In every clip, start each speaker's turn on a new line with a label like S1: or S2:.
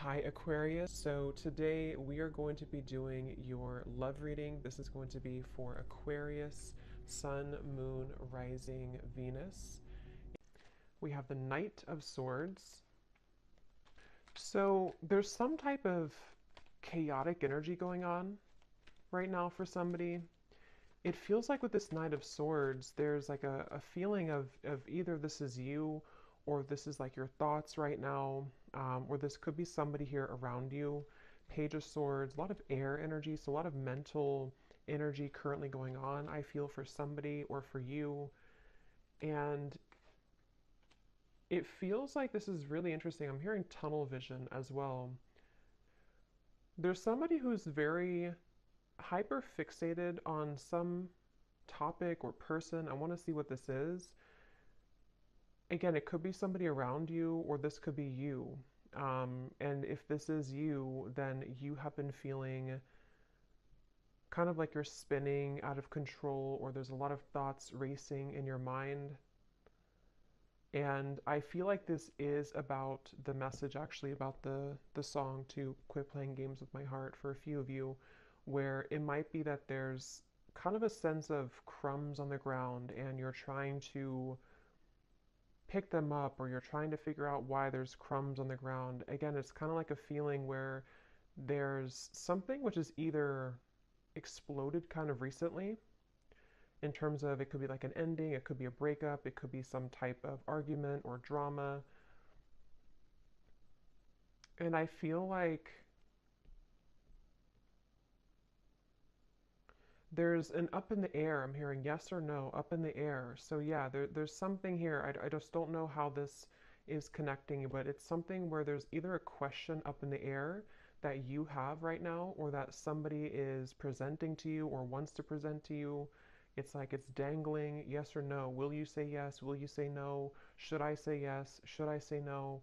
S1: Hi Aquarius, so today we are going to be doing your love reading. This is going to be for Aquarius, Sun, Moon, Rising, Venus. We have the Knight of Swords. So there's some type of chaotic energy going on right now for somebody. It feels like with this Knight of Swords, there's like a feeling of either this is you or this is like your thoughts right now, or this could be somebody here around you. Page of Swords, a lot of air energy, so a lot of mental energy currently going on, I feel, for somebody or for you. And it feels like this is really interesting. I'm hearing tunnel vision as well. There's somebody who's very hyper fixated on some topic or person. I want to see what this is. Again, it could be somebody around you, or this could be you. And if this is you, then you have been feeling kind of like you're spinning out of control, or there's a lot of thoughts racing in your mind. And I feel like this is about the message, actually, about the song to quit playing games with my heart for a few of you, where it might be that there's kind of a sense of crumbs on the ground and you're trying to pick them up, or you're trying to figure out why there's crumbs on the ground. Again, it's kind of like a feeling where there's something which is either exploded kind of recently, in terms of it could be like an ending, it could be a breakup, it could be some type of argument or drama. And I feel like there's an up in the air. I'm hearing yes or no, up in the air. So yeah, there's something here. I just don't know how this is connecting, but it's something where there's either a question up in the air that you have right now, or that somebody is presenting to you or wants to present to you. It's like it's dangling, yes or no. Will you say yes? Will you say no? Should I say yes? Should I say no?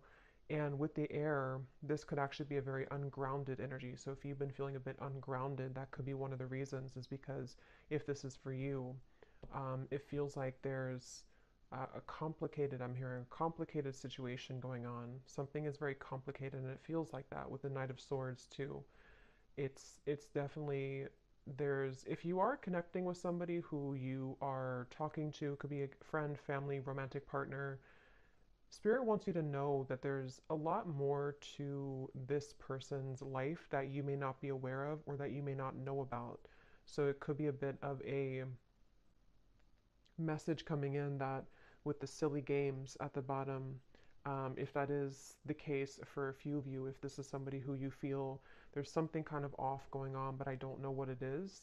S1: And with the air, this could actually be a very ungrounded energy. So if you've been feeling a bit ungrounded, that could be one of the reasons, is because if this is for you, it feels like there's a complicated, I'm hearing a complicated situation going on. Something is very complicated, and it feels like that with the Knight of Swords too. It's definitely, there's, if you are connecting with somebody who you are talking to, could be a friend, family, romantic partner, Spirit wants you to know that there's a lot more to this person's life that you may not be aware of, or that you may not know about. So it could be a bit of a message coming in that, with the silly games at the bottom, if that is the case for a few of you, if this is somebody who you feel there's something kind of off going on, but I don't know what it is,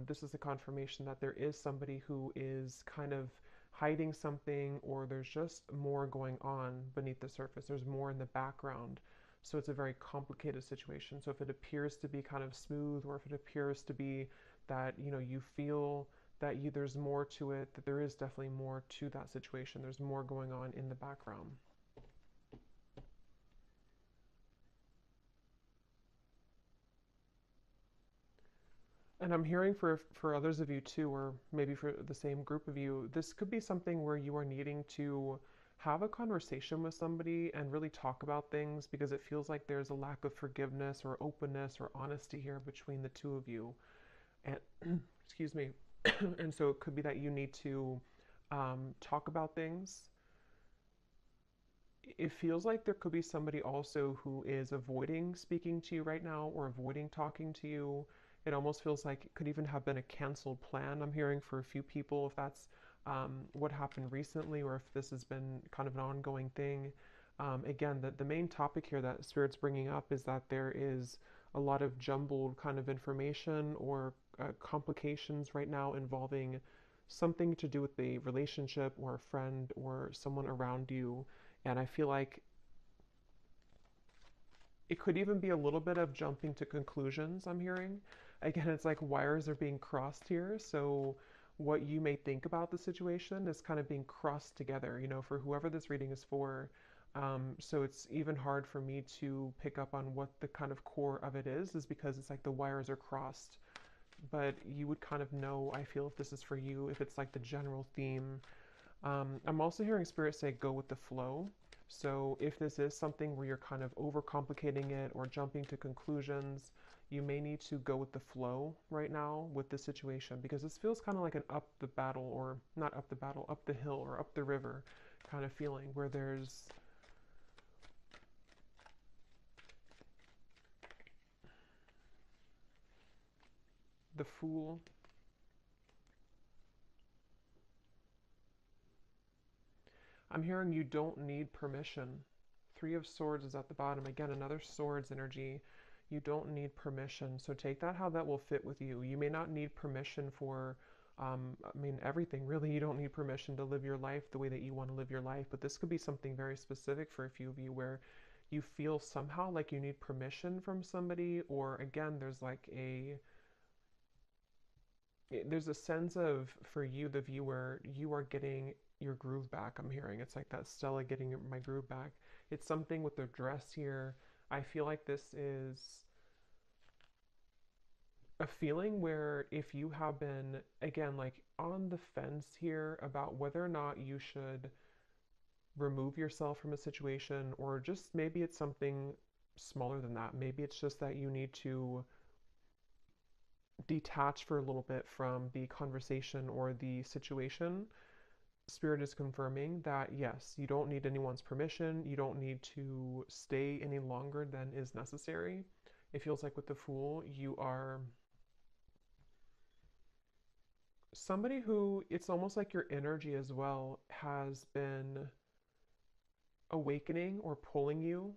S1: this is a confirmation that there is somebody who is kind of hiding something, or there's just more going on beneath the surface. There's more in the background. So it's a very complicated situation. So if it appears to be kind of smooth, or if it appears to be that, you feel that there's more to it, that there is definitely more to that situation. There's more going on in the background. And I'm hearing for others of you too, or maybe for the same group of you, this could be something where you are needing to have a conversation with somebody and really talk about things, because it feels like there's a lack of forgiveness or openness or honesty here between the two of you. And excuse me. And so it could be that you need to talk about things. It feels like there could be somebody also who is avoiding speaking to you right now, or avoiding talking to you. It almost feels like it could even have been a canceled plan, I'm hearing, for a few people, if that's what happened recently, or if this has been kind of an ongoing thing. Again, the main topic here that Spirit's bringing up is that there is a lot of jumbled kind of information, or complications right now involving something to do with the relationship, or a friend, or someone around you. And I feel like it could even be a little bit of jumping to conclusions, I'm hearing. Again, it's like wires are being crossed here. So what you may think about the situation is kind of being crossed together, for whoever this reading is for. So it's even hard for me to pick up on what the kind of core of it is because it's like the wires are crossed. But you would kind of know, I feel, if this is for you, if it's like the general theme. I'm also hearing Spirit say go with the flow. So if this is something where you're kind of overcomplicating it or jumping to conclusions, you may need to go with the flow right now with the situation, because this feels kind of like an up the battle, or not up the battle, up the hill or up the river kind of feeling, where there's the Fool. I'm hearing you don't need permission. Three of Swords is at the bottom. Again, another Swords energy. You don't need permission. So take that how that will fit with you. You may not need permission for, I mean, everything. Really, you don't need permission to live your life the way that you want to live your life. But this could be something very specific for a few of you, where you feel somehow like you need permission from somebody, or again, there's a sense of, for you, the viewer, you are getting your groove back. I'm hearing it's like that Stella getting my groove back. It's something with the dress here. I feel like this is a feeling where if you have been, again, like on the fence here about whether or not you should remove yourself from a situation, or just maybe it's something smaller than that. Maybe it's just that you need to detach for a little bit from the conversation or the situation. Spirit is confirming that yes, you don't need anyone's permission. You don't need to stay any longer than is necessary. It feels like with the Fool, you are somebody who, it's almost like your energy as well has been awakening or pulling you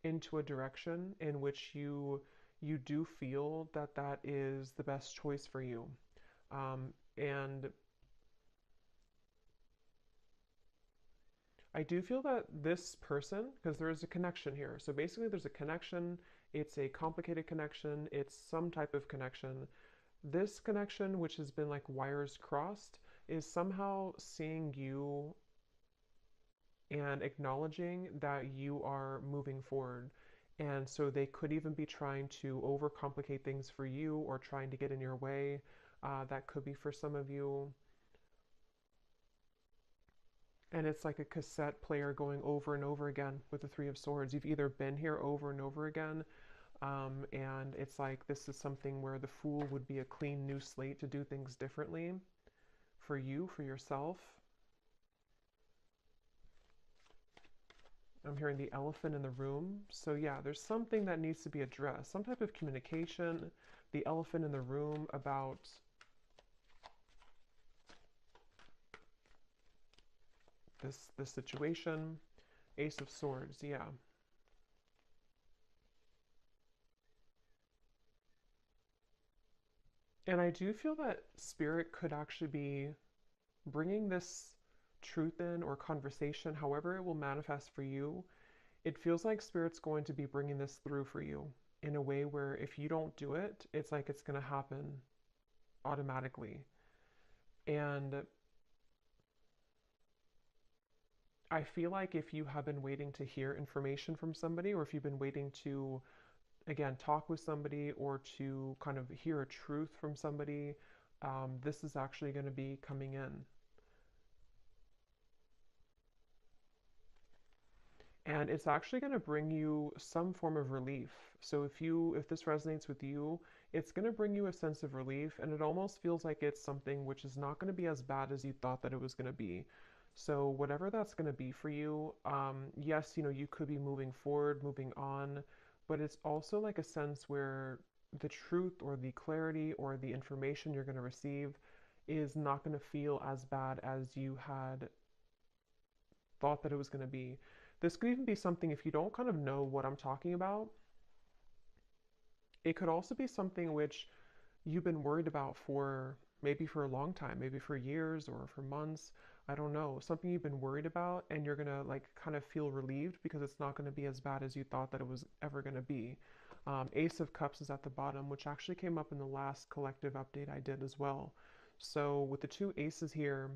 S1: into a direction in which you do feel that that is the best choice for you. And I do feel that this person, because there is a connection here. So basically there's a connection. It's a complicated connection. It's some type of connection. This connection, which has been like wires crossed, is somehow seeing you and acknowledging that you are moving forward. And so they could even be trying to overcomplicate things for you, or trying to get in your way. That could be for some of you. And it's like a cassette player going over and over again with the Three of Swords. You've either been here over and over again, and it's like this is something where the Fool would be a clean new slate to do things differently for you, for yourself. I'm hearing the elephant in the room. So yeah, there's something that needs to be addressed, some type of communication. The elephant in the room about this situation. Ace of Swords, yeah. And I do feel that Spirit could actually be bringing this truth in, or conversation, however it will manifest for you. It feels like Spirit's going to be bringing this through for you in a way where if you don't do it, it's like it's going to happen automatically. And I feel like if you have been waiting to hear information from somebody, or if you've been waiting to, again, talk with somebody, or to kind of hear a truth from somebody, this is actually going to be coming in. And it's actually going to bring you some form of relief. So if this resonates with you, it's going to bring you a sense of relief, and it almost feels like it's something which is not going to be as bad as you thought that it was going to be. So whatever that's going to be for you, yes, you could be moving forward, moving on, but it's also like a sense where the truth, or the clarity, or the information you're going to receive is not going to feel as bad as you had thought that it was going to be. This could even be something, if you don't kind of know what I'm talking about, it could also be something which you've been worried about for maybe for a long time, maybe for years or for months. I don't know, something you've been worried about, and you're gonna like kind of feel relieved because it's not going to be as bad as you thought that it was ever going to be. Ace of Cups is at the bottom, which actually came up in the last collective update I did as well. So with the two aces here,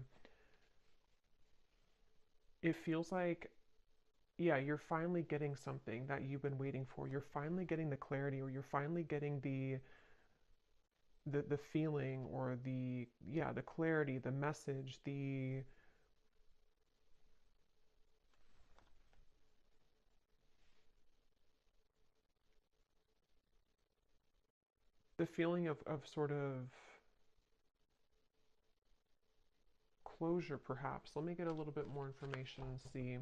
S1: it feels like, yeah, you're finally getting something that you've been waiting for. You're finally getting the clarity, or you're finally getting the feeling, or the clarity, the message, the feeling of sort of closure, perhaps. Let me get a little bit more information and see.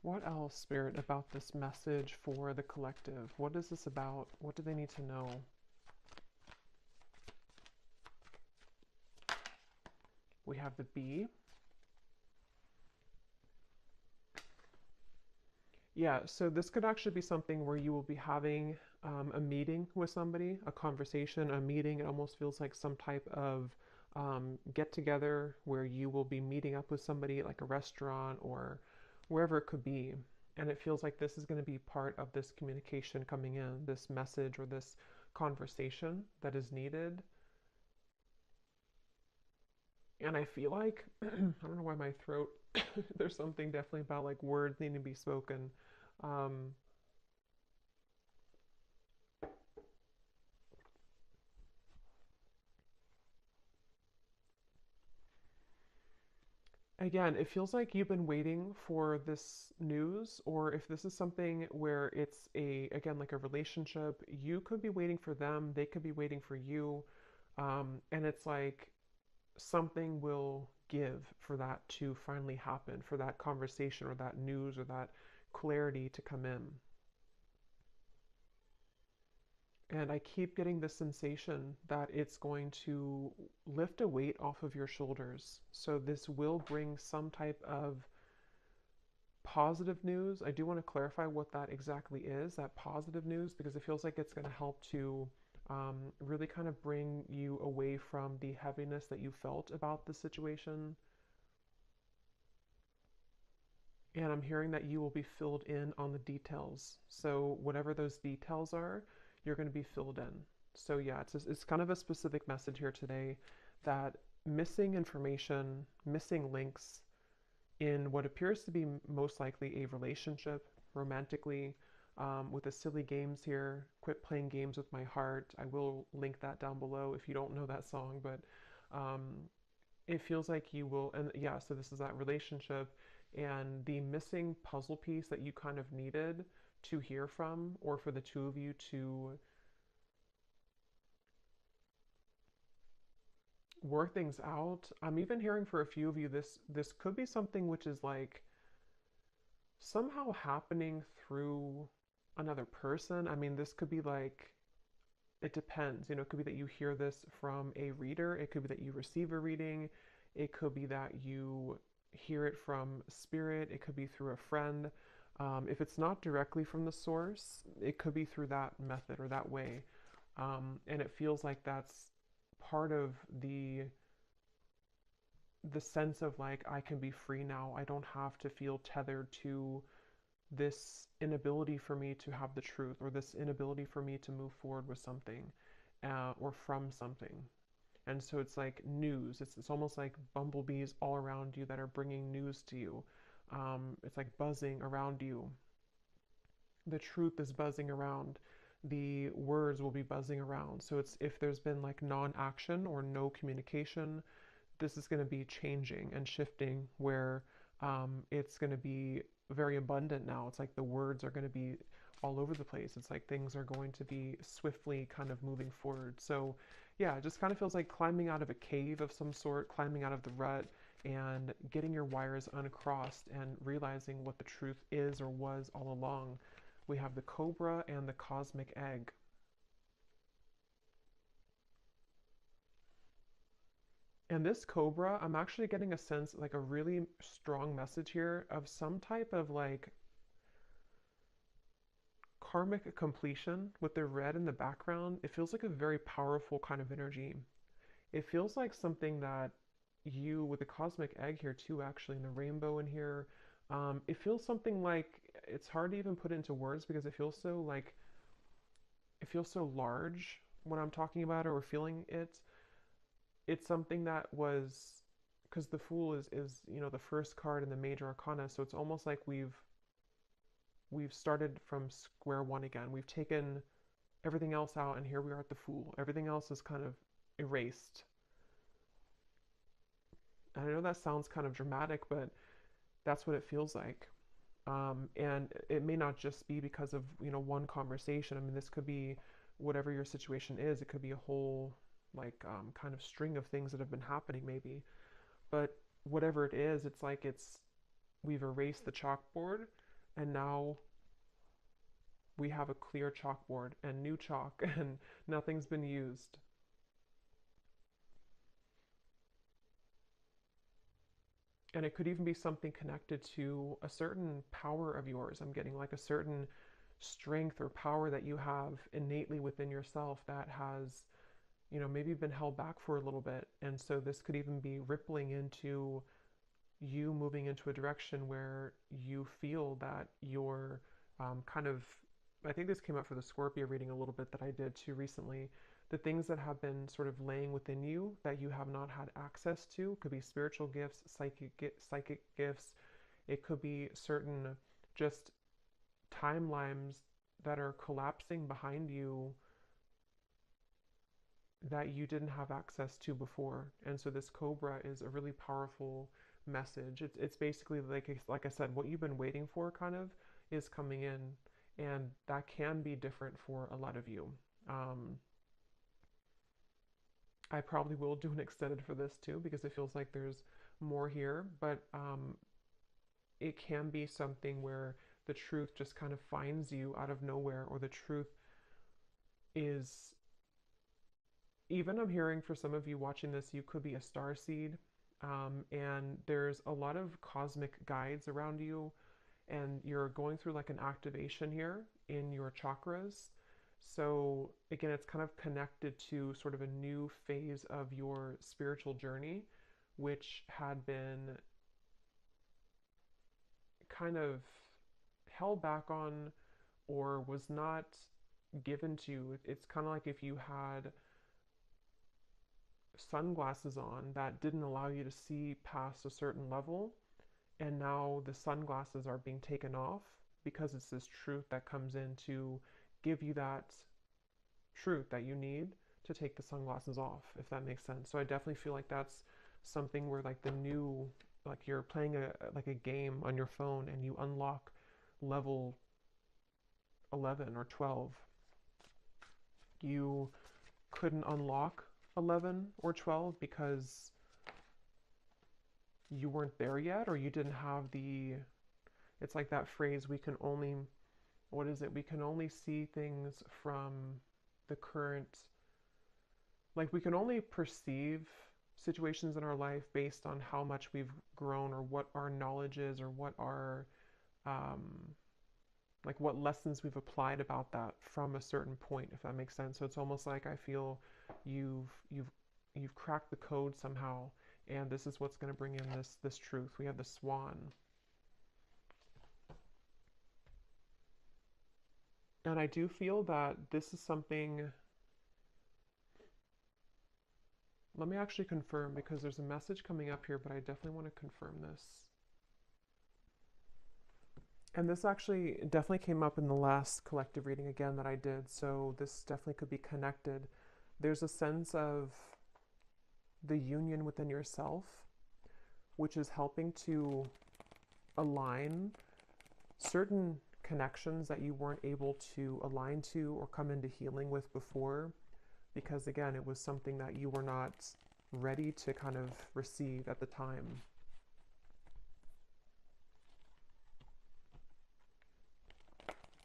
S1: What else, Spirit, about this message for the collective? What is this about? What do they need to know? We have the bee. Yeah, so this could actually be something where you will be having a meeting with somebody, a conversation, a meeting. It almost feels like some type of get together where you will be meeting up with somebody like a restaurant or wherever it could be. And it feels like this is going to be part of this communication coming in, this message or this conversation that is needed. And I feel like, I don't know why my throat, there's something definitely about like words needing to be spoken. Um, Again, it feels like you've been waiting for this news, or if this is something where it's again, like a relationship, you could be waiting for them, they could be waiting for you. And it's like something will give for that to finally happen, for that conversation or that news or that clarity to come in. And I keep getting this sensation that it's going to lift a weight off of your shoulders. So this will bring some type of positive news. I do want to clarify what that exactly is, that positive news, because it feels like it's going to help to really kind of bring you away from the heaviness that you felt about the situation. And I'm hearing that you will be filled in on the details. So whatever those details are, you're going to be filled in. So yeah, it's kind of a specific message here today that missing information, missing links in what appears to be most likely a relationship, romantically, with the silly games here. Quit playing games with my heart. I will link that down below if you don't know that song, but um, it feels like you will, and yeah, so this is that relationship and the missing puzzle piece that you kind of needed to hear from, or for the two of you to work things out. I'm even hearing for a few of you this could be something which is like somehow happening through another person. I mean, this could be like, it depends. It could be that you hear this from a reader. It could be that you receive a reading. It could be that you hear it from spirit. It could be through a friend. If it's not directly from the source, it could be through that method or that way. And it feels like that's part of the sense of like, I can be free now. I don't have to feel tethered to this inability for me to have the truth, or this inability for me to move forward with something, or from something. And so it's like news. It's almost like bumblebees all around you that are bringing news to you. It's like buzzing around you. The truth is buzzing around. The words will be buzzing around. So it's, if there's been like non-action or no communication, this is going to be changing and shifting where it's going to be very abundant now. It's like the words are going to be all over the place. It's like things are going to be swiftly kind of moving forward. So yeah, it just kind of feels like climbing out of a cave of some sort, climbing out of the rut and getting your wires uncrossed and realizing what the truth is or was all along. We have the cobra and the cosmic egg. And this cobra, I'm actually getting a sense, like a really strong message here of some type of like karmic completion with the red in the background. It feels like a very powerful kind of energy. It feels like something that you, with the cosmic egg here too, actually, and the rainbow in here, it feels something like, it's hard to even put it into words because it feels so like, it feels so large when I'm talking about it or feeling it. It's something that was, because the Fool is the first card in the major arcana, so it's almost like we've we've started from square one again. We've taken everything else out, and here we are at the Fool. Everything else is kind of erased. And I know that sounds kind of dramatic, but that's what it feels like. And it may not just be because of, one conversation. I mean, this could be whatever your situation is. It could be a whole, like, kind of string of things that have been happening, maybe. But whatever it is, it's like we've erased the chalkboard, and now we have a clear chalkboard and new chalk, and nothing's been used. And it could even be something connected to a certain power of yours. I'm getting like a certain strength or power that you have innately within yourself that has, maybe been held back for a little bit. And so this could even be rippling into you moving into a direction where you feel that you're kind of, I think this came up for the Scorpio reading a little bit that I did too recently. The things that have been sort of laying within you that you have not had access to could be spiritual gifts, psychic gifts. It could be certain just timelines that are collapsing behind you that you didn't have access to before. And so this cobra is a really powerful message. It's basically like I said, what you've been waiting for kind of is coming in, and that can be different for a lot of you. I probably will do an extended for this too because it feels like there's more here, but it can be something where the truth just kind of finds you out of nowhere, or the truth is, even I'm hearing for some of you watching this, you could be a star seed, and there's a lot of cosmic guides around you, and you're going through like an activation here in your chakras. So again, it's kind of connected to sort of a new phase of your spiritual journey, which had been kind of held back on or was not given to you. It's kind of like if you had sunglasses on that didn't allow you to see past a certain level, and now the sunglasses are being taken off because it's this truth that comes in to give you that truth that you need to take the sunglasses off, if that makes sense. So I definitely feel like that's something where like the new, like you're playing a game on your phone and you unlock level 11 or 12. You couldn't unlock 11 or 12 because you weren't there yet, or you didn't have the, it's like that phrase, we can only, what is it? We can only see things from the current, like we can only perceive situations in our life based on how much we've grown, or what our knowledge is, or what our, um, like what lessons we've applied about that from a certain point, if that makes sense. So it's almost like I feel you've cracked the code somehow, and this is what's going to bring in this truth. We have the swan. And I do feel that this is something, let me actually confirm because there's a message coming up here, but I definitely want to confirm this. And this actually definitely came up in the last collective reading again that I did, so this definitely could be connected. There's a sense of the union within yourself, which is helping to align certain connections that you weren't able to align to or come into healing with before, because again, it was something that you were not ready to kind of receive at the time.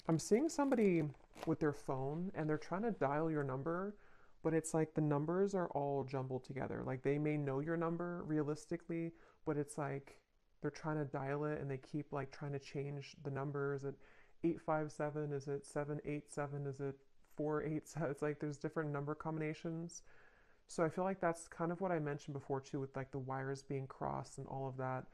S1: I'm seeing somebody with their phone and they're trying to dial your number, but it's like the numbers are all jumbled together. Like they may know your number realistically, but it's like they're trying to dial it and they keep like trying to change the numbers. At 857, is it 787, is it 487? It's like there's different number combinations. So I feel like that's kind of what I mentioned before too, with like the wires being crossed and all of that.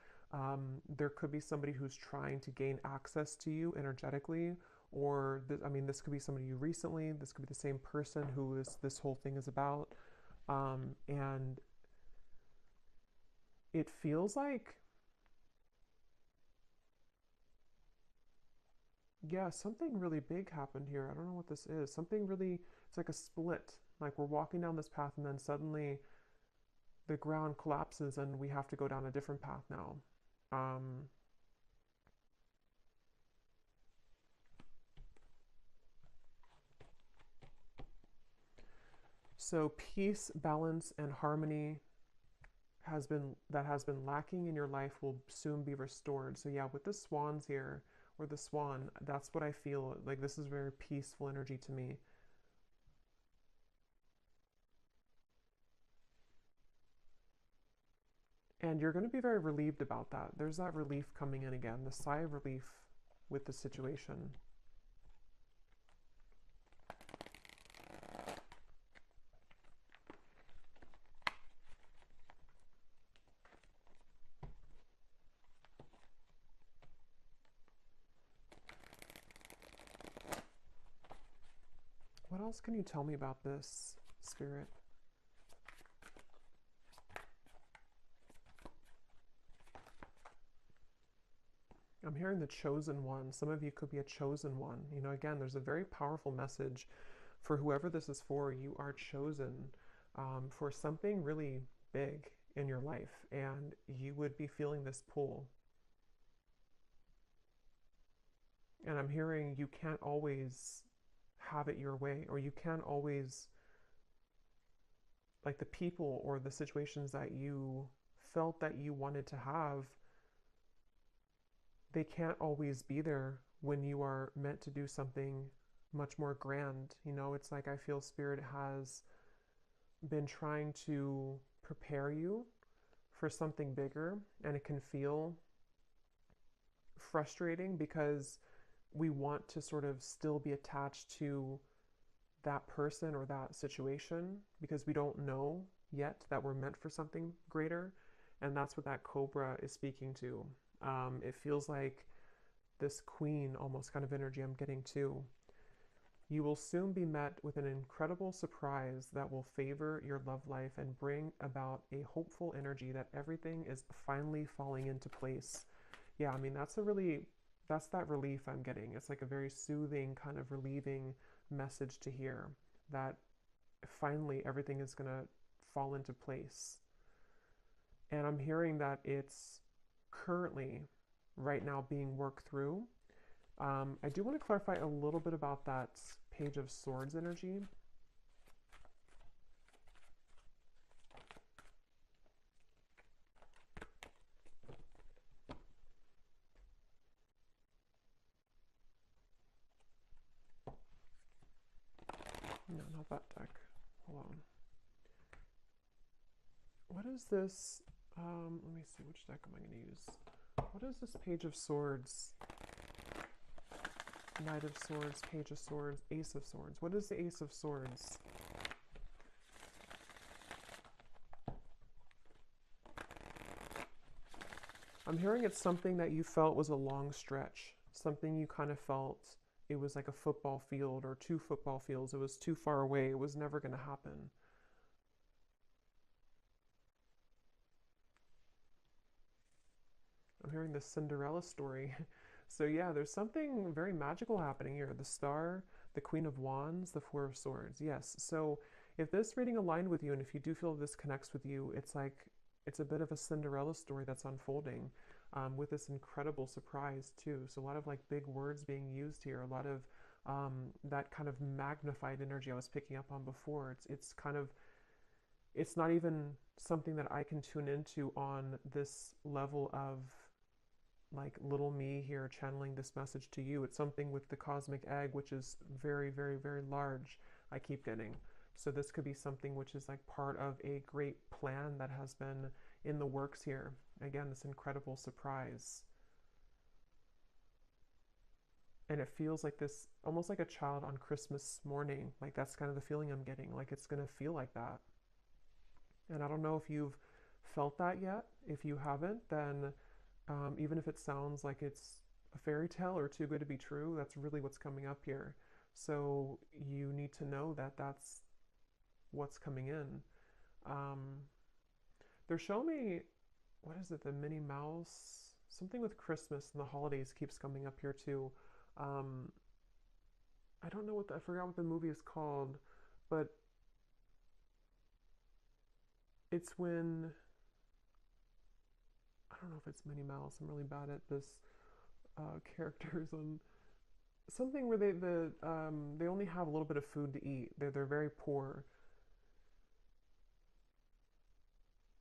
S1: There could be somebody who's trying to gain access to you energetically, or I mean, this could be somebody you recently, this could be the same person who this whole thing is about. And it feels like Yeah, something really big happened here. I don't know what this is. Something really, it's like a split. Like we're walking down this path and then suddenly the ground collapses and we have to go down a different path now. Um, so peace, balance, and harmony has been lacking in your life will soon be restored. So yeah, with the swans here, or the swan, that's what I feel. Like this is very peaceful energy to me. And you're going to be very relieved about that. There's that relief coming in again, the sigh of relief with the situation. What else can you tell me about this, Spirit? I'm hearing the chosen one. Some of you could be a chosen one. You know, again, there's a very powerful message for whoever this is for. You are chosen for something really big in your life, and you would be feeling this pull. And I'm hearing you can't always have it your way, or you can't always, like the people or the situations that you felt that you wanted to have, they can't always be there when you are meant to do something much more grand. You know, it's like I feel Spirit has been trying to prepare you for something bigger, and it can feel frustrating because we want to sort of still be attached to that person or that situation because we don't know yet that we're meant for something greater. And that's what that cobra is speaking to. It feels like this queen almost kind of energy I'm getting too. You will soon be met with an incredible surprise that will favor your love life and bring about a hopeful energy that everything is finally falling into place. Yeah, I mean, that's that relief I'm getting. It's like a very soothing, kind of relieving message to hear that finally everything is going to fall into place. And I'm hearing that it's currently, right now, being worked through. I do want to clarify a little bit about that Page of Swords energy. No, not that deck. Hold on. What is this? Let me see, which deck am I going to use? What is this Page of Swords? Knight of Swords, Page of Swords, Ace of Swords. What is the Ace of Swords? I'm hearing it's something that you felt was a long stretch. Something you kind of felt it was like a football field or two football fields. It was too far away. It was never going to happen. I'm hearing this Cinderella story. So yeah, there's something very magical happening here. The Star, the Queen of Wands, the Four of Swords. Yes. So if this reading aligned with you and if you do feel this connects with you, it's like it's a bit of a Cinderella story that's unfolding with this incredible surprise too. So a lot of like big words being used here, a lot of that kind of magnified energy I was picking up on before. It's kind of it's not even something that I can tune into on this level of like little me here channeling this message to you. It's something with the cosmic egg, which is very, very, very large, I keep getting. So this could be something which is like part of a great plan that has been in the works here. Again, this incredible surprise. And it feels like this, almost like a child on Christmas morning. Like that's kind of the feeling I'm getting. Like it's going to feel like that. And I don't know if you've felt that yet. If you haven't, then even if it sounds like it's a fairy tale or too good to be true, that's really what's coming up here. So you need to know that that's what's coming in. Um, they're showing me, what is it, the Minnie Mouse? Something with Christmas and the holidays keeps coming up here too. Um, I don't know I forgot what the movie is called, but it's when, I don't know if it's Minnie Mouse. I'm really bad at this characters on something where they only have a little bit of food to eat. They're very poor,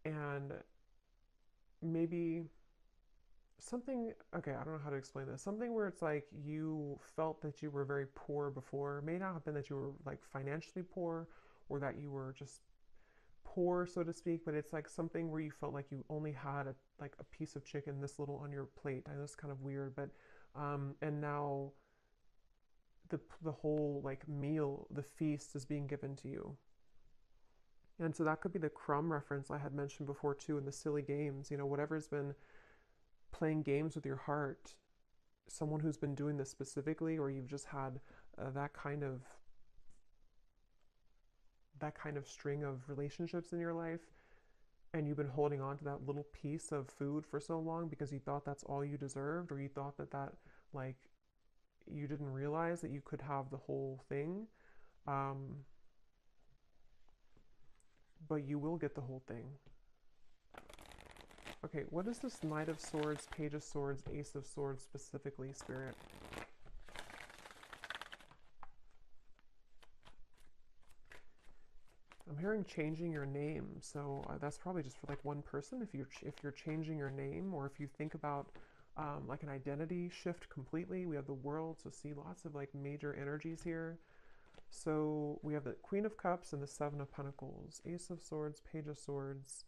S1: and maybe something, okay, I don't know how to explain this. Something where it's like you felt that you were very poor before. It may not have been that you were like financially poor or that you were just poor, so to speak, but it's like something where you felt like you only had like a piece of chicken this little on your plate. I know it's kind of weird, but and now the whole like meal, the feast is being given to you. And so that could be the crumb reference I had mentioned before too in the silly games, whatever's been playing games with your heart, someone who's been doing this specifically, or you've just had that kind of string of relationships in your life, and you've been holding on to that little piece of food for so long because you thought that's all you deserved, or you thought that like you didn't realize that you could have the whole thing. um, but you will get the whole thing. Okay, what is this Knight of Swords, Page of Swords, Ace of Swords specifically, Spirit? I'm hearing changing your name, so that's probably just for like one person. If you're changing your name, or if you think about like an identity shift completely. We have the World, so see lots of like major energies here. So we have the Queen of Cups and the Seven of Pentacles, Ace of Swords, Page of Swords.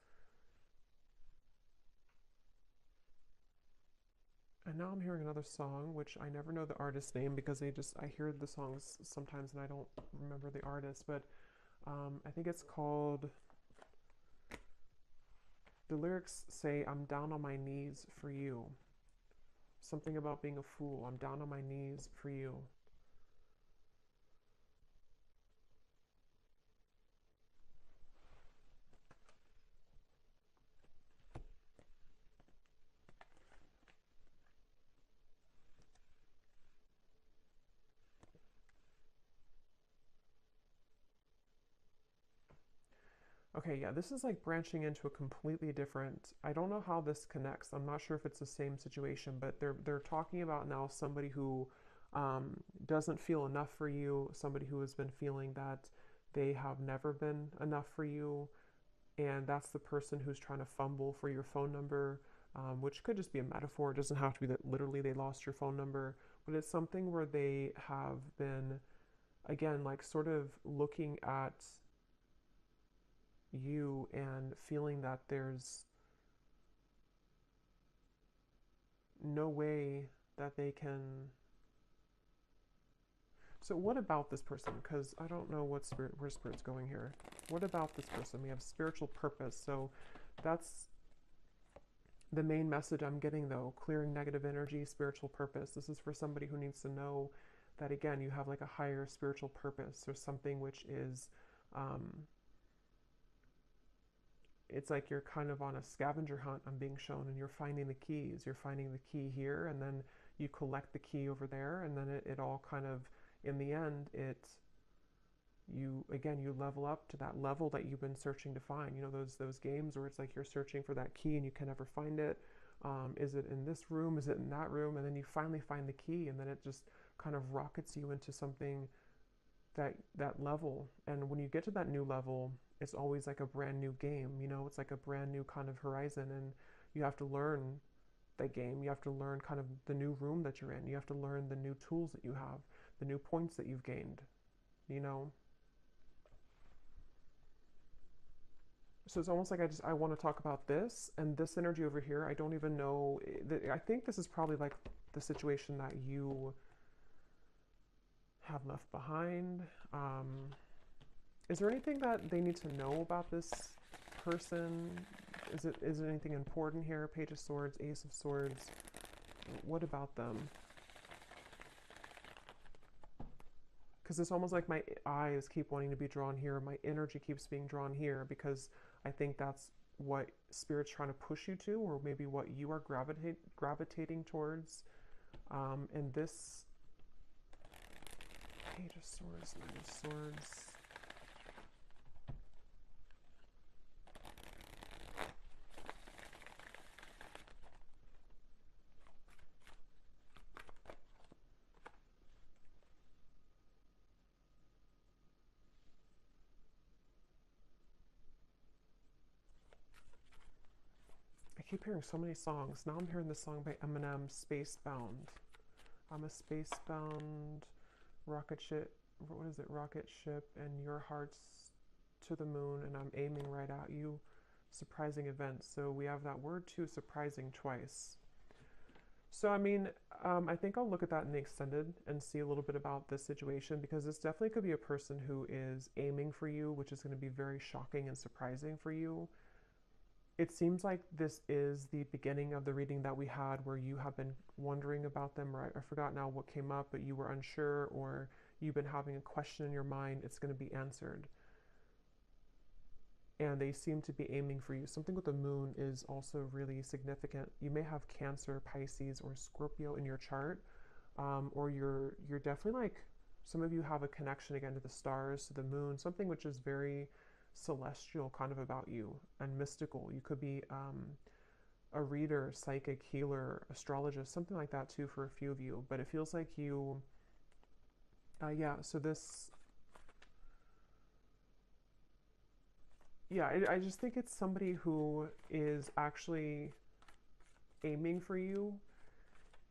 S1: And now I'm hearing another song, which I never know the artist's name because I hear the songs sometimes and I don't remember the artist, but I think it's called, the lyrics say, I'm down on my knees for you. Something about being a fool. I'm down on my knees for you. Okay, yeah, this is like branching into a completely different, I don't know how this connects. I'm not sure if it's the same situation, but they're talking about now somebody who doesn't feel enough for you, somebody who has been feeling that they have never been enough for you, and that's the person who's trying to fumble for your phone number, which could just be a metaphor. It doesn't have to be that literally they lost your phone number, but it's something where they have been, again, like sort of looking at you and feeling that there's no way that they can. So what about this person? Because I don't know where spirit's going here. What about this person? We have spiritual purpose. So that's the main message I'm getting, though. Clearing negative energy, spiritual purpose. This is for somebody who needs to know that, again, you have like a higher spiritual purpose, or something which is it's like you're kind of on a scavenger hunt, I'm being shown, and you're finding the keys. You're finding the key here, and then you collect the key over there, and then it all kind of, in the end, you level up to that level that you've been searching to find. Those games where it's like you're searching for that key and you can never find it. Is it in this room? Is it in that room? And then you finally find the key, and then it just kind of rockets you into something, that level. And when you get to that new level, it's always like a brand new game. It's like a brand new kind of horizon, and you have to learn that game. You have to learn kind of the new room that you're in. You have to learn the new tools that you have, the new points that you've gained. you know so it's almost like I want to talk about this, and this energy over here, I don't even know. I think this is probably like the situation that you have left behind. Is there anything that they need to know about this person? Is it anything important here? Page of Swords, Ace of Swords. What about them? Because it's almost like my eyes keep wanting to be drawn here. My energy keeps being drawn here, because I think that's what Spirit's trying to push you to, or maybe what you are gravitating towards. And this Page of Swords, Knight of Swords. I keep hearing so many songs. Now I'm hearing this song by Eminem, Spacebound. I'm a spacebound rocket ship. What is it? Rocket ship, and your heart's to the moon, and I'm aiming right at you. Surprising event. So we have that word too, surprising, twice. So I mean, I think I'll look at that in the extended and see a little bit about this situation, because this definitely could be a person who is aiming for you, which is going to be very shocking and surprising for you. It seems like this is the beginning of the reading that we had where you have been wondering about them, or I forgot now what came up, but you were unsure, or you've been having a question in your mind. It's going to be answered. And they seem to be aiming for you. Something with the moon is also really significant. You may have Cancer, Pisces, or Scorpio in your chart, or you're definitely like, some of you have a connection again to the stars, to the moon, something which is very celestial kind of about you and mystical. You could be a reader, psychic, healer, astrologist, something like that too for a few of you. But it feels like you, yeah, so this, yeah, I just think it's somebody who is actually aiming for you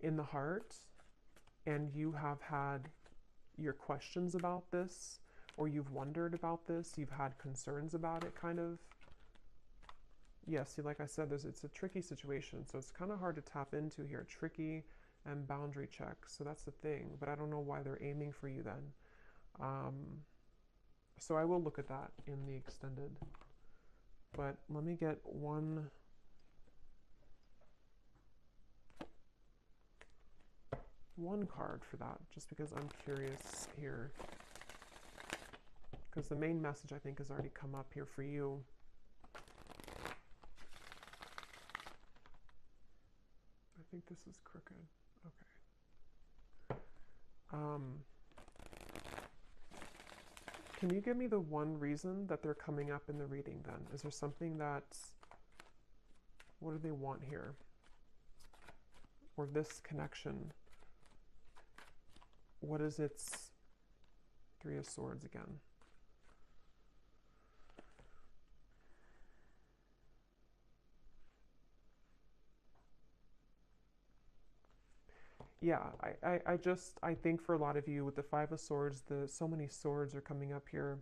S1: in the heart, and you have had your questions about this, or you've wondered about this, you've had concerns about it, kind of. Yeah, see, like I said, it's a tricky situation, so it's kind of hard to tap into here. Tricky and boundary check, so that's the thing. But I don't know why they're aiming for you then. So I will look at that in the extended. But let me get one card for that, just because I'm curious here. Because the main message, I think, has already come up here for you. I think this is crooked. Okay. Can you give me the one reason that they're coming up in the reading then? Is there something that's... What do they want here? Or this connection? What is its... Three of Swords again. Yeah, I think for a lot of you with the Five of Swords, so many swords are coming up here.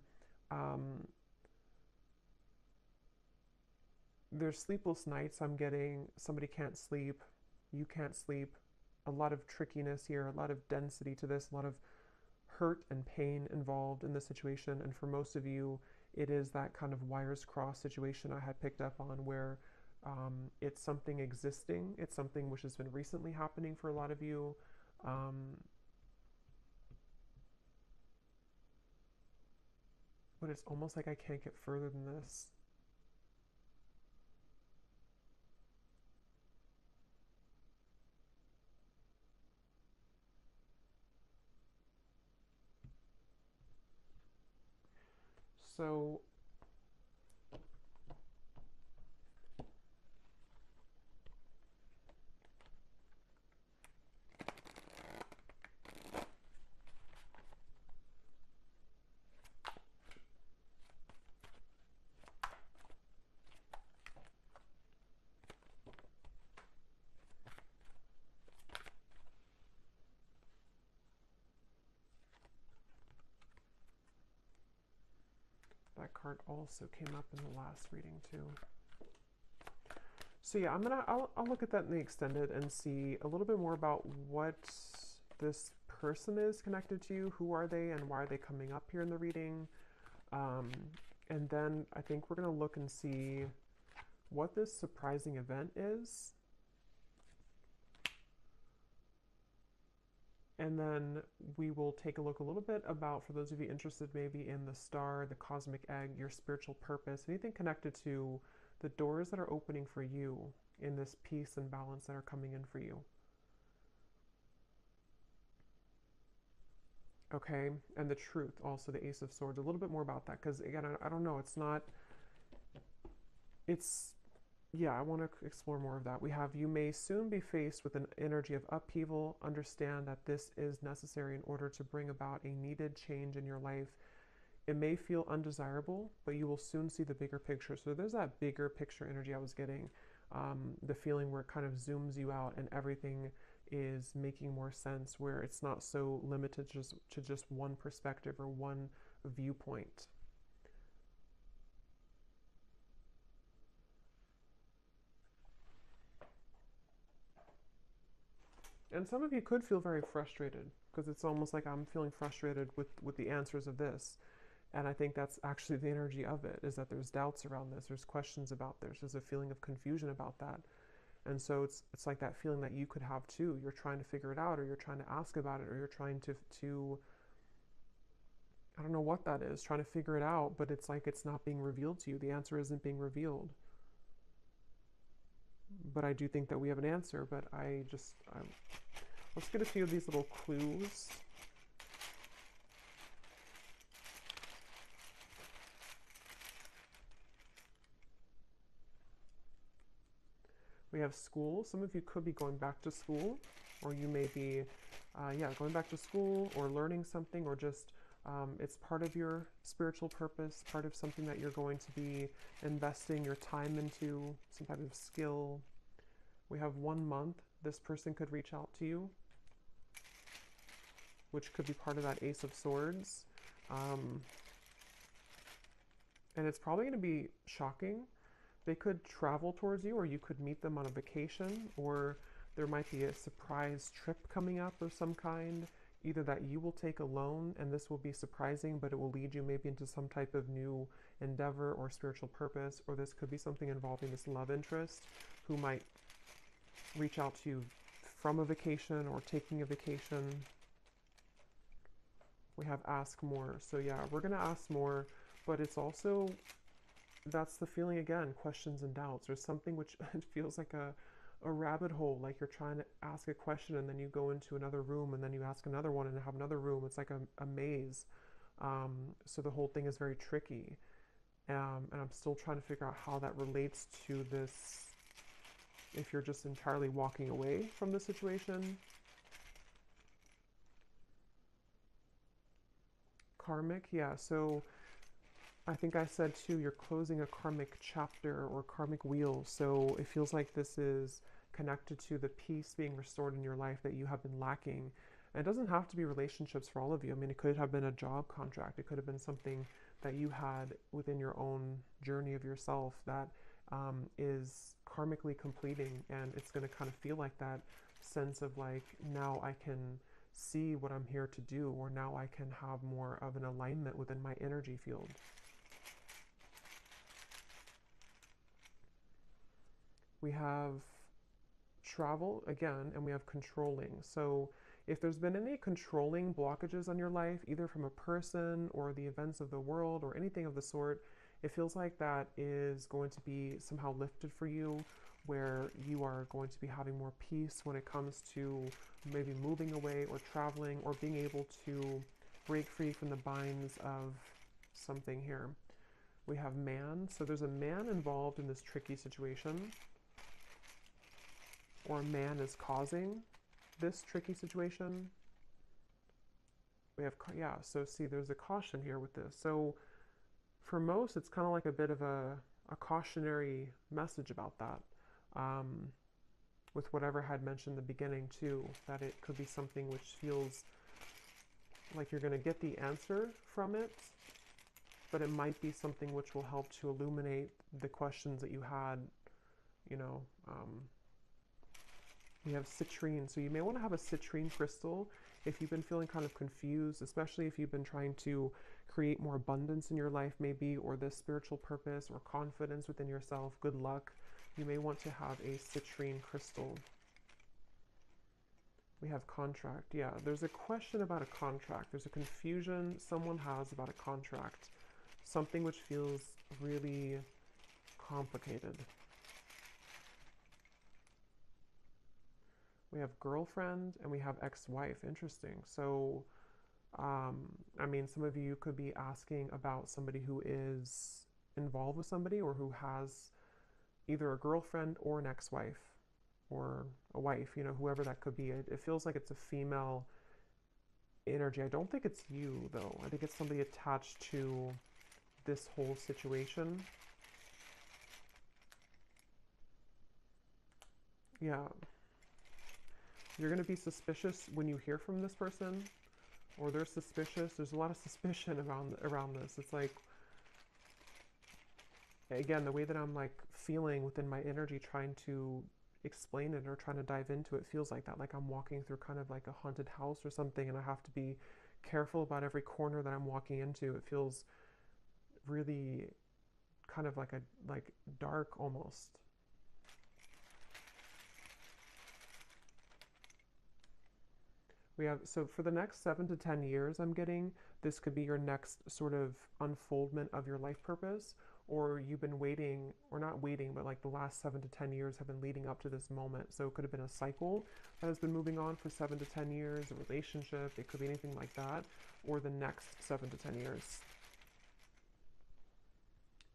S1: There's sleepless nights. I'm getting somebody can't sleep, you can't sleep. A lot of trickiness here, a lot of density to this, a lot of hurt and pain involved in this situation. And for most of you, it is that kind of wires crossed situation I had picked up on, where it's something existing. It's something which has been recently happening for a lot of you. But it's almost like I can't get further than this. So that card also came up in the last reading too. So yeah, I'll look at that in the extended and see a little bit more about what this person is connected to, who are they, and why are they coming up here in the reading. And then I think we're going to look and see what this surprising event is. And then we will take a look a little bit about, for those of you interested maybe in the star, the cosmic egg, your spiritual purpose, anything connected to the doors that are opening for you in this peace and balance that are coming in for you. Okay, and the truth, also the Ace of Swords. A little bit more about that, because again, I don't know. It's not. It's yeah. I want to explore more of that. We have you may soon be faced with an energy of upheaval. Understand that this is necessary in order to bring about a needed change in your life. It may feel undesirable, but you will soon see the bigger picture. So there's that bigger picture energy I was getting. The feeling where it kind of zooms you out and everything is making more sense, where it's not so limited to just one perspective or one viewpoint. And some of you could feel very frustrated because it's almost like I'm feeling frustrated with the answers of this. And I think that's actually the energy of it, is that there's doubts around this, there's questions about this, there's a feeling of confusion about that. And so it's like that feeling that you could have too. You're trying to figure it out, or you're trying to ask about it, or you're trying to I don't know what that is, trying to figure it out, but it's like it's not being revealed to you. The answer isn't being revealed. But I do think that we have an answer, but let's get a few of these little clues. We have school. Some of you could be going back to school, or you may be, going back to school or learning something, or just it's part of your spiritual purpose, part of something that you're going to be investing your time into, some type of skill. We have 1 month. This person could reach out to you, which could be part of that Ace of Swords. And it's probably going to be shocking. They could travel towards you, or you could meet them on a vacation, or there might be a surprise trip coming up of some kind, either that you will take alone, and this will be surprising, but it will lead you maybe into some type of new endeavor or spiritual purpose, or this could be something involving this love interest who might reach out to you from a vacation or taking a vacation. We have ask more. So yeah, we're going to ask more, but it's also, that's the feeling again, questions and doubts. There's something which it feels like a rabbit hole, like you're trying to ask a question and then you go into another room and then you ask another one and have another room. It's like a maze. So the whole thing is very tricky. And I'm still trying to figure out how that relates to this, if you're just entirely walking away from the situation. Karmic, yeah, so I think I said too, you're closing a karmic chapter or karmic wheel. So it feels like this is connected to the peace being restored in your life that you have been lacking. And it doesn't have to be relationships for all of you. I mean, it could have been a job contract. It could have been something that you had within your own journey of yourself that is karmically completing. And it's going to kind of feel like that sense of like, now I can see what I'm here to do, or now I can have more of an alignment within my energy field. We have travel again, and we have controlling. So if there's been any controlling blockages on your life, either from a person or the events of the world or anything of the sort, it feels like that is going to be somehow lifted for you, where you are going to be having more peace when it comes to maybe moving away or traveling or being able to break free from the binds of something here. We have man. So there's a man involved in this tricky situation, or a man is causing this tricky situation. We have, yeah, so see, there's a caution here with this. So for most, it's kind of like a bit of a cautionary message about that. With whatever I had mentioned in the beginning too, that it could be something which feels like you're going to get the answer from it, but it might be something which will help to illuminate the questions that you had, you know. We have citrine, so you may want to have a citrine crystal if you've been feeling kind of confused, especially if you've been trying to create more abundance in your life maybe, or this spiritual purpose or confidence within yourself, good luck. You may want to have a citrine crystal. We have contract. Yeah, there's a question about a contract. There's a confusion someone has about a contract. Something which feels really complicated. We have girlfriend and we have ex-wife. Interesting. So I mean, some of you could be asking about somebody who is involved with somebody or who has either a girlfriend or an ex-wife or a wife, you know, whoever that could be. It feels like it's a female energy. I don't think it's you, though. I think it's somebody attached to this whole situation. Yeah. You're going to be suspicious when you hear from this person, or they're suspicious. There's a lot of suspicion around this. It's like, again, the way that I'm like feeling within my energy trying to explain it or trying to dive into it feels like that. Like I'm walking through kind of like a haunted house or something, and I have to be careful about every corner that I'm walking into. It feels really kind of like dark almost. We have, so for the next 7 to 10 years, I'm getting, this could be your next sort of unfoldment of your life purpose, or you've been waiting, or not waiting, but like the last 7 to 10 years have been leading up to this moment. So it could have been a cycle that has been moving on for 7 to 10 years, a relationship, it could be anything like that, or the next 7 to 10 years.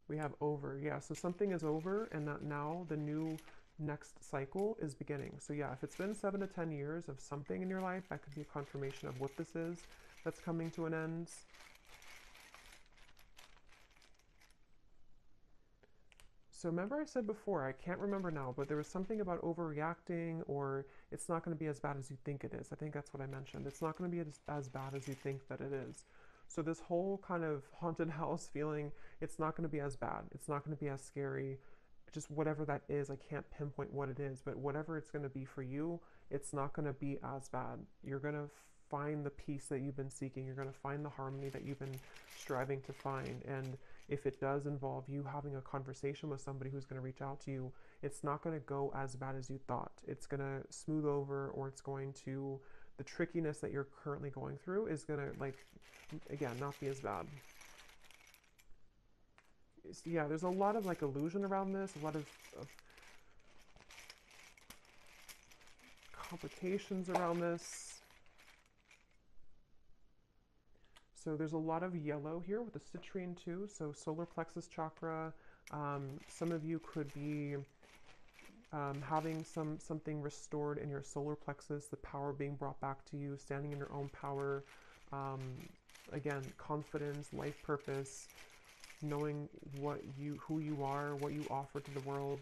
S1: We have over, yeah, so something is over and that now the new next cycle is beginning. So yeah, if it's been 7 to 10 years of something in your life, that could be a confirmation of what this is that's coming to an end. So remember I said before, I can't remember now, but there was something about overreacting, or it's not going to be as bad as you think it is. I think that's what I mentioned. It's not going to be as bad as you think that it is. So this whole kind of haunted house feeling, it's not going to be as bad. It's not going to be as scary. Just whatever that is, I can't pinpoint what it is, but whatever it's going to be for you, it's not going to be as bad. You're going to find the peace that you've been seeking. You're going to find the harmony that you've been striving to find. And if it does involve you having a conversation with somebody who's going to reach out to you, it's not going to go as bad as you thought. It's going to smooth over, or it's going to, the trickiness that you're currently going through is going to, like, again, not be as bad. Yeah, there's a lot of like illusion around this, a lot of complications around this. So there's a lot of yellow here with the citrine too. So solar plexus chakra. Some of you could be having something restored in your solar plexus, the power being brought back to you, standing in your own power. Again, confidence, life purpose, knowing who you are, what you offer to the world.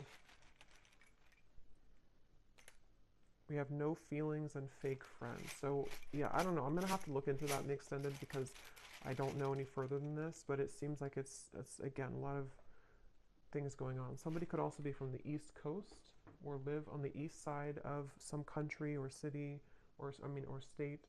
S1: We have no feelings and fake friends. So yeah, I don't know. I'm gonna have to look into that in the extended because I don't know any further than this, but it seems like it's again a lot of things going on. Somebody could also be from the East Coast or live on the east side of some country or city or state.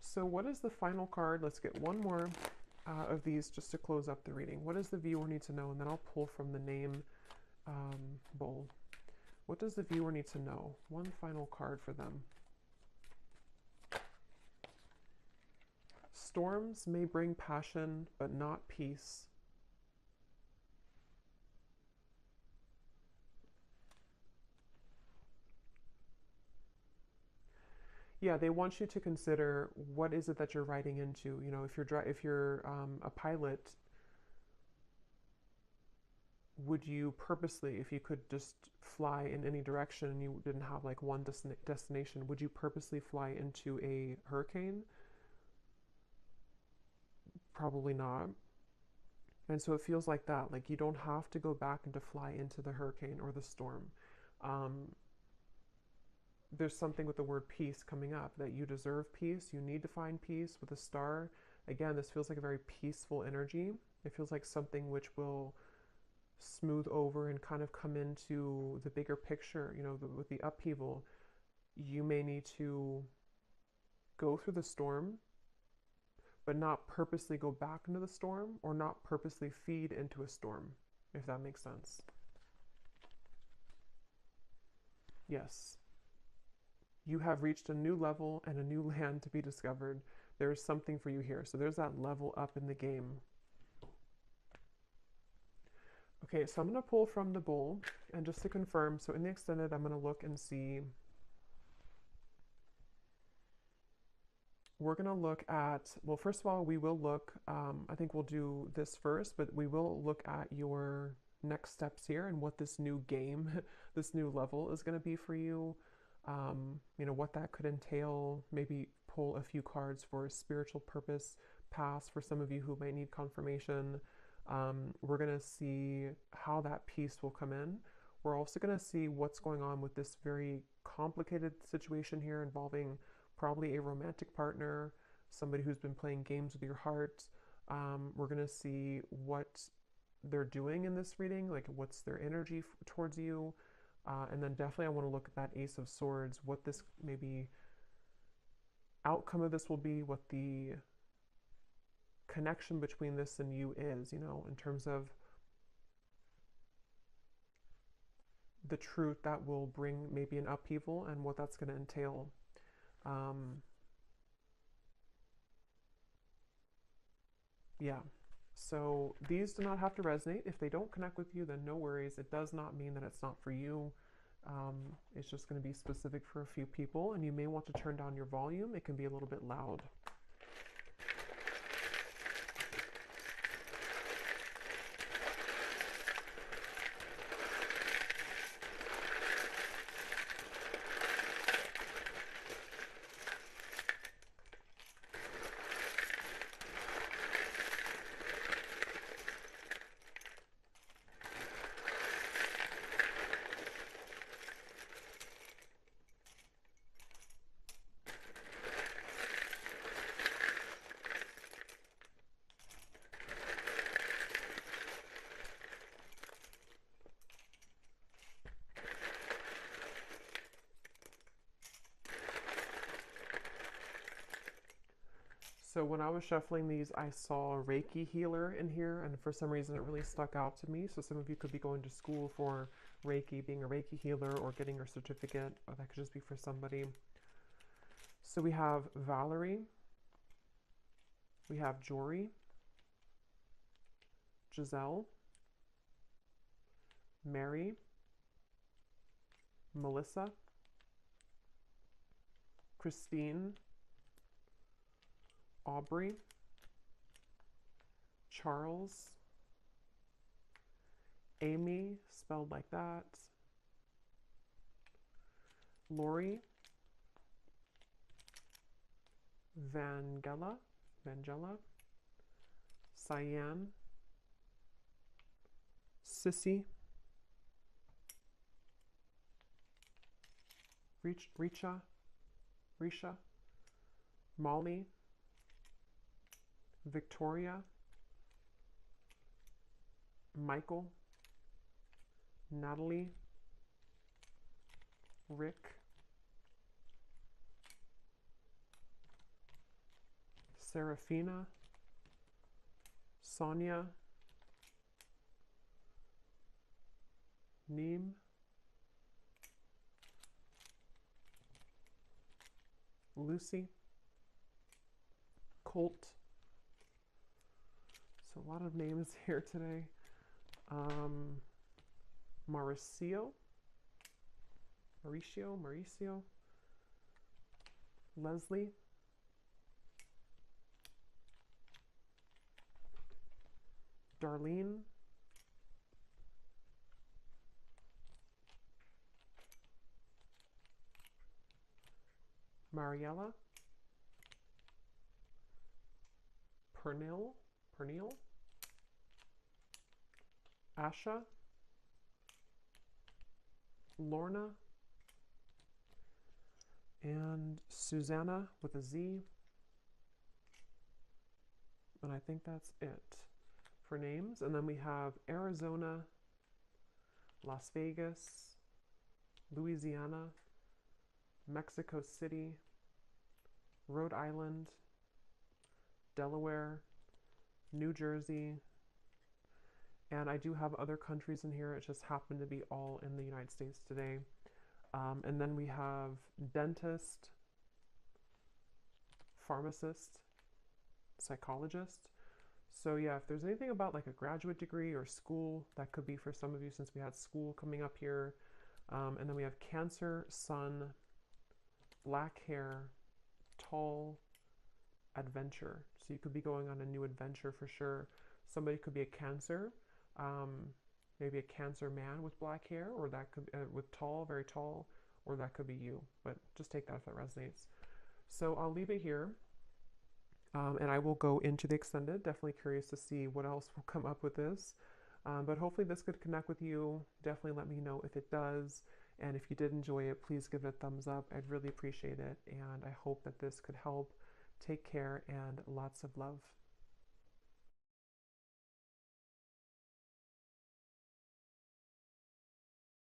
S1: So what is the final card? Let's get one more of these just to close up the reading. What does the viewer need to know? And then I'll pull from the name bowl. What does the viewer need to know? One final card for them. Storms may bring passion, but not peace. Yeah, they want you to consider what is it that you're riding into. You know, if you're a pilot, would you purposely, if you could just fly in any direction and you didn't have like one destination, would you purposely fly into a hurricane? Probably not. And so it feels like that. Like you don't have to go back and to fly into the hurricane or the storm. Um, there's something with the word peace coming up, that you deserve peace. You need to find peace with a star. Again, this feels like a very peaceful energy. It feels like something which will smooth over and kind of come into the bigger picture, you know, with the upheaval. You may need to go through the storm, but not purposely go back into the storm, or not purposely feed into a storm, if that makes sense. Yes. You have reached a new level and a new land to be discovered. There's something for you here. So there's that level up in the game. Okay, so I'm going to pull from the bowl, and just to confirm, so in the extended, I'm going to look and see. We're going to look at, well, first of all, we will look, I think we'll do this first, but we will look at your next steps here and what this new game, this new level is going to be for you. You know, what that could entail, maybe pull a few cards for a spiritual purpose pass for some of you who might need confirmation. We're going to see how that piece will come in. We're also going to see what's going on with this very complicated situation here involving probably a romantic partner, somebody who's been playing games with your heart. We're going to see what they're doing in this reading, like what's their energy towards you. And then definitely I want to look at that Ace of Swords, what this maybe outcome of this will be, what the connection between this and you is, you know, in terms of the truth that will bring maybe an upheaval and what that's going to entail. Yeah, so these do not have to resonate. If they don't connect with you, then no worries. It does not mean that it's not for you. It's just going to be specific for a few people, and you may want to turn down your volume. It can be a little bit loud. So when I was shuffling these, I saw a Reiki healer in here, and for some reason it really stuck out to me. So some of you could be going to school for Reiki, being a Reiki healer, or getting your certificate, or that could just be for somebody. So we have Valerie, we have Jory, Giselle, Mary, Melissa, Christine, Aubrey, Charles, Amy, spelled like that, Lori, Vangela, Cyan, Sissy, Risha, Molly, Victoria, Michael, Natalie, Rick, Serafina, Sonia, Neem, Lucy, Colt. So a lot of names here today. Mauricio, Leslie, Darlene, Mariella, Pernil, Asha, Lorna, and Susanna with a Z. And I think that's it for names. And then we have Arizona, Las Vegas, Louisiana, Mexico City, Rhode Island, Delaware, New Jersey, and I do have other countries in here. It just happened to be all in the United States today. And then we have dentist, pharmacist, psychologist. So yeah, if there's anything about like a graduate degree or school, that could be for some of you since we had school coming up here. And then we have Cancer, Sun, black hair, tall, adventure. So you could be going on a new adventure for sure. Somebody could be a Cancer, maybe a Cancer man with black hair, or that could with tall, very tall, or that could be you. But just take that if that resonates. So I'll leave it here. And I will go into the extended. Definitely curious to see what else will come up with this. But hopefully this could connect with you. Definitely let me know if it does. And if you did enjoy it, please give it a thumbs up. I'd really appreciate it. And I hope that this could help. Take care and lots of love.